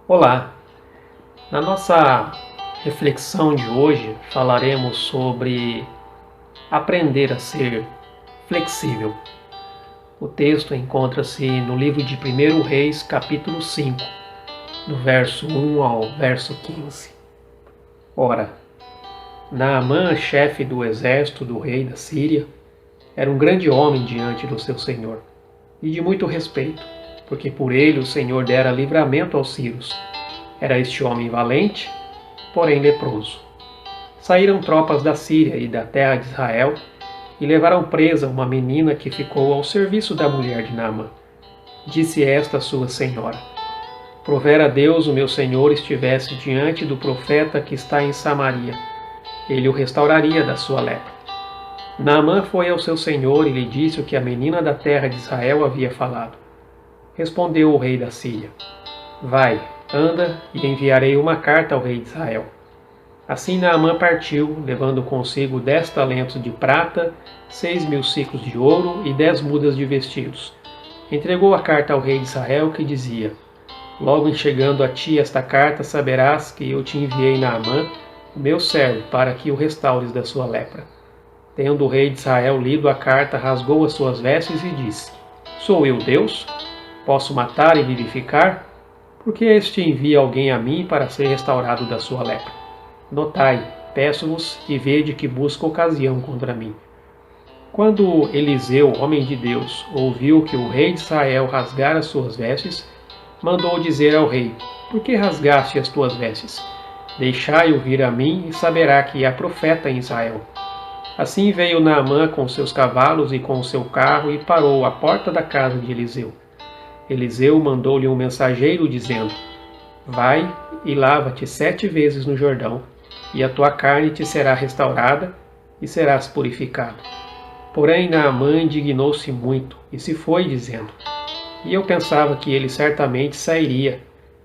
Olá! Na nossa reflexão de hoje falaremos sobre aprender a ser flexível. O texto encontra-se no livro de 1 Reis, capítulo 5, do verso 1 ao verso 15. Ora, Naamã, chefe do exército do rei da Síria, era um grande homem diante do seu senhor, e de muito respeito, porque por ele o Senhor dera livramento aos sírios. Era este homem valente, porém leproso. Saíram tropas da Síria e da terra de Israel e levaram presa uma menina que ficou ao serviço da mulher de Naamã. Disse esta a sua senhora: Provera Deus o meu senhor estivesse diante do profeta que está em Samaria. Ele o restauraria da sua lepra. Naamã foi ao seu senhor e lhe disse o que a menina da terra de Israel havia falado. Respondeu o rei da Síria: Vai, anda, e enviarei uma carta ao rei de Israel. Assim Naamã partiu, levando consigo 10 talentos de prata, 6.000 siclos de ouro e 10 mudas de vestidos. Entregou a carta ao rei de Israel, que dizia: Logo em chegando a ti esta carta, saberás que eu te enviei Naamã, o meu servo, para que o restaures da sua lepra. Tendo o rei de Israel lido a carta, rasgou as suas vestes e disse: Sou eu Deus? Posso matar e vivificar? Porque este envia alguém a mim para ser restaurado da sua lepra? Notai, peço-vos, e vede que busca ocasião contra mim. Quando Eliseu, homem de Deus, ouviu que o rei de Israel rasgara as suas vestes, mandou dizer ao rei: Por que rasgaste as tuas vestes? Deixai-o vir a mim e saberá que há profeta em Israel. Assim veio Naamã com seus cavalos e com seu carro e parou à porta da casa de Eliseu. Eliseu mandou-lhe um mensageiro, dizendo: Vai e lava-te 7 vezes no Jordão, e a tua carne te será restaurada, e serás purificado. Porém Naamã indignou-se muito, e se foi, dizendo: E eu pensava que ele certamente sairia,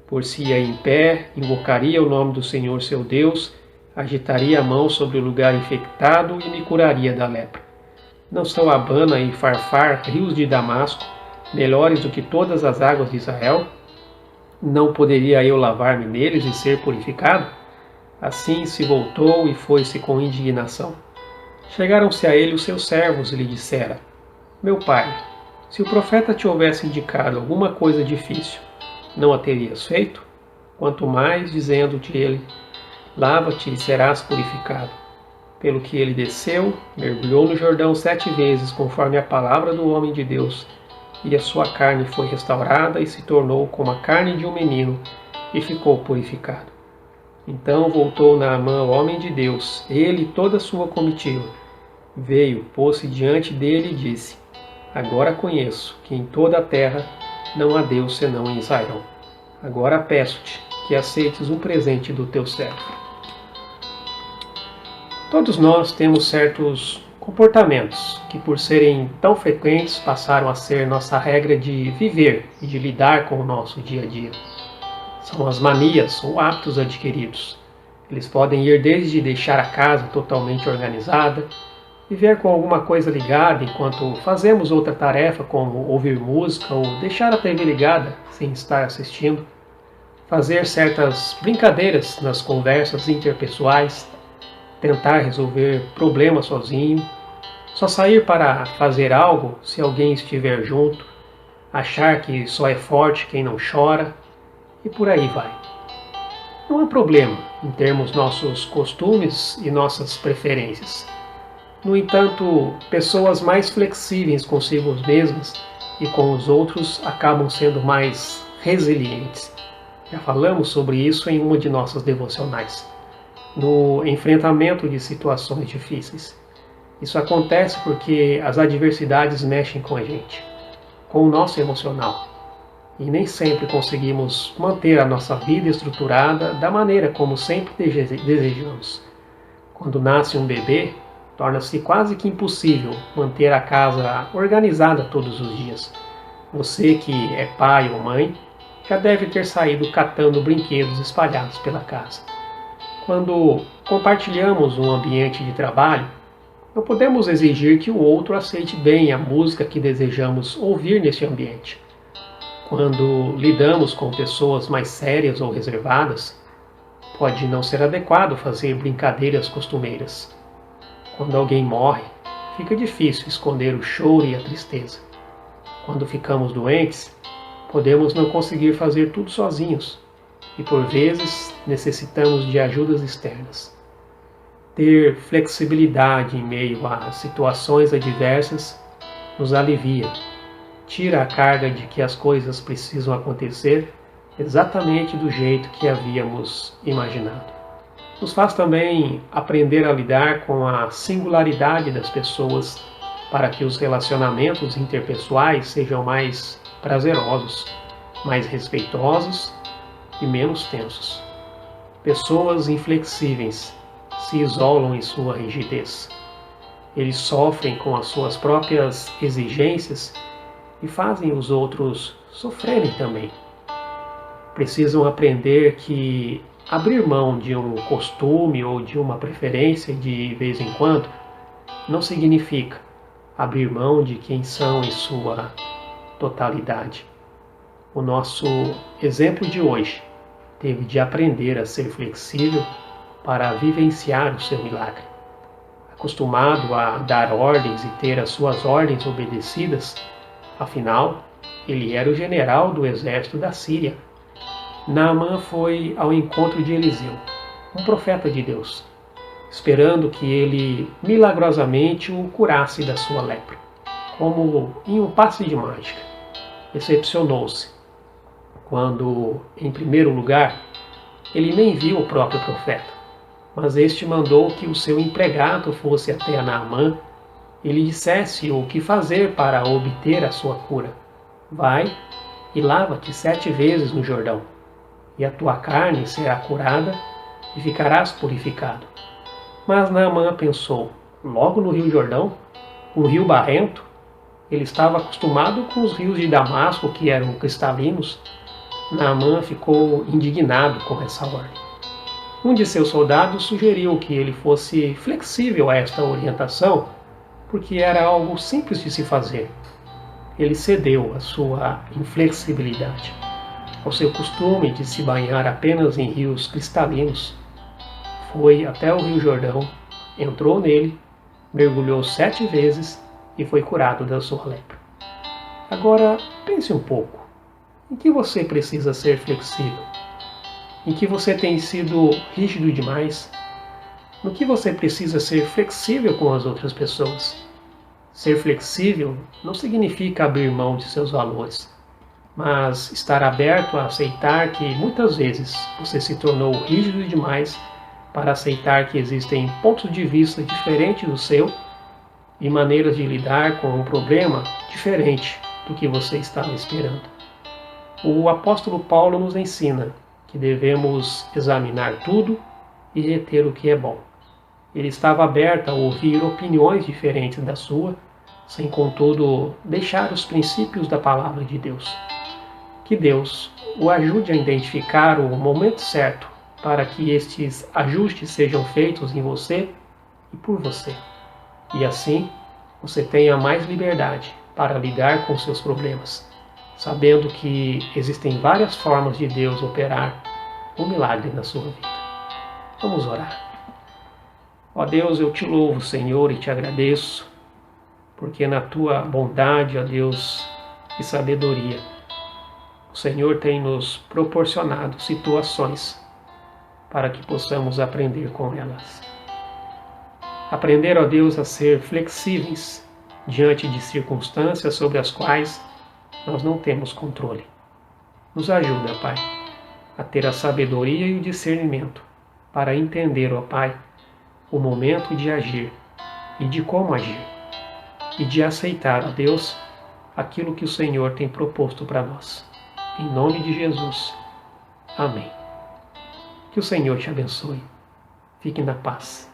por-se-ia em pé, invocaria o nome do Senhor seu Deus, agitaria a mão sobre o lugar infectado e me curaria da lepra. Não são Abana e Farfar, rios de Damasco, melhores do que todas as águas de Israel? Não poderia eu lavar-me neles e ser purificado? Assim se voltou e foi-se com indignação. Chegaram-se a ele os seus servos e lhe disseram: Meu pai, se o profeta te houvesse indicado alguma coisa difícil, não a terias feito? Quanto mais, dizendo-te ele: Lava-te e serás purificado. Pelo que ele desceu, mergulhou no Jordão 7 vezes, conforme a palavra do homem de Deus, e a sua carne foi restaurada e se tornou como a carne de um menino, e ficou purificado. Então voltou Naamã, o homem de Deus, ele e toda a sua comitiva. Veio, pôs-se diante dele e disse: Agora conheço que em toda a terra não há Deus senão em Israel. Agora peço-te que aceites um presente do teu servo. Todos nós temos certos comportamentos que, por serem tão frequentes, passaram a ser nossa regra de viver e de lidar com o nosso dia a dia. São as manias ou hábitos adquiridos. Eles podem ir desde deixar a casa totalmente organizada, viver com alguma coisa ligada enquanto fazemos outra tarefa, como ouvir música ou deixar a TV ligada sem estar assistindo, fazer certas brincadeiras nas conversas interpessoais, tentar resolver problemas sozinho, só sair para fazer algo se alguém estiver junto, achar que só é forte quem não chora, e por aí vai. Não há problema em termos nossos costumes e nossas preferências. No entanto, pessoas mais flexíveis consigo mesmas e com os outros acabam sendo mais resilientes. Já falamos sobre isso em uma de nossas devocionais, no enfrentamento de situações difíceis. Isso acontece porque as adversidades mexem com a gente, com o nosso emocional, e nem sempre conseguimos manter a nossa vida estruturada da maneira como sempre desejamos. Quando nasce um bebê, torna-se quase que impossível manter a casa organizada todos os dias. Você que é pai ou mãe já deve ter saído catando brinquedos espalhados pela casa. Quando compartilhamos um ambiente de trabalho, não podemos exigir que o outro aceite bem a música que desejamos ouvir neste ambiente. Quando lidamos com pessoas mais sérias ou reservadas, pode não ser adequado fazer brincadeiras costumeiras. Quando alguém morre, fica difícil esconder o choro e a tristeza. Quando ficamos doentes, podemos não conseguir fazer tudo sozinhos e, por vezes, necessitamos de ajudas externas. Ter flexibilidade em meio a situações adversas nos alivia, tira a carga de que as coisas precisam acontecer exatamente do jeito que havíamos imaginado. Nos faz também aprender a lidar com a singularidade das pessoas para que os relacionamentos interpessoais sejam mais prazerosos, mais respeitosos e menos tensos. Pessoas inflexíveis se isolam em sua rigidez. Eles sofrem com as suas próprias exigências e fazem os outros sofrerem também. Precisam aprender que abrir mão de um costume ou de uma preferência de vez em quando não significa abrir mão de quem são em sua totalidade. O nosso exemplo de hoje teve de aprender a ser flexível para vivenciar o seu milagre. Acostumado a dar ordens e ter as suas ordens obedecidas, afinal, ele era o general do exército da Síria. Naamã foi ao encontro de Eliseu, um profeta de Deus, esperando que ele milagrosamente o curasse da sua lepra, como em um passe de mágica. Decepcionou-se quando, em primeiro lugar, ele nem viu o próprio profeta, mas este mandou que o seu empregado fosse até Naamã e lhe dissesse o que fazer para obter a sua cura. Vai e lava-te 7 vezes no Jordão, e a tua carne será curada e ficarás purificado. Mas Naamã pensou, logo no Rio Jordão, um rio barrento? Ele estava acostumado com os rios de Damasco, que eram cristalinos. Naamã ficou indignado com essa ordem. Um de seus soldados sugeriu que ele fosse flexível a esta orientação, porque era algo simples de se fazer. Ele cedeu à sua inflexibilidade, ao seu costume de se banhar apenas em rios cristalinos. Foi até o Rio Jordão, entrou nele, mergulhou 7 vezes e foi curado da sua lepra. Agora, pense um pouco. Em que você precisa ser flexível? Em que você tem sido rígido demais? No que você precisa ser flexível com as outras pessoas? Ser flexível não significa abrir mão de seus valores, mas estar aberto a aceitar que muitas vezes você se tornou rígido demais para aceitar que existem pontos de vista diferentes do seu e maneiras de lidar com um problema diferente do que você estava esperando. O apóstolo Paulo nos ensina que devemos examinar tudo e reter o que é bom. Ele estava aberto a ouvir opiniões diferentes da sua, sem contudo deixar os princípios da palavra de Deus. Que Deus o ajude a identificar o momento certo para que estes ajustes sejam feitos em você e por você. E assim, você tenha mais liberdade para lidar com seus problemas, sabendo que existem várias formas de Deus operar um milagre na sua vida. Vamos orar. Ó Deus, eu te louvo, Senhor, e te agradeço, porque na tua bondade, ó Deus, e sabedoria, o Senhor tem nos proporcionado situações para que possamos aprender com elas. Aprender, ó Deus, a ser flexíveis diante de circunstâncias sobre as quais nós não temos controle. Nos ajuda, Pai, a ter a sabedoria e o discernimento para entender, ó Pai, o momento de agir e de como agir, e de aceitar, ó Deus, aquilo que o Senhor tem proposto para nós. Em nome de Jesus. Amém. Que o Senhor te abençoe. Fique na paz.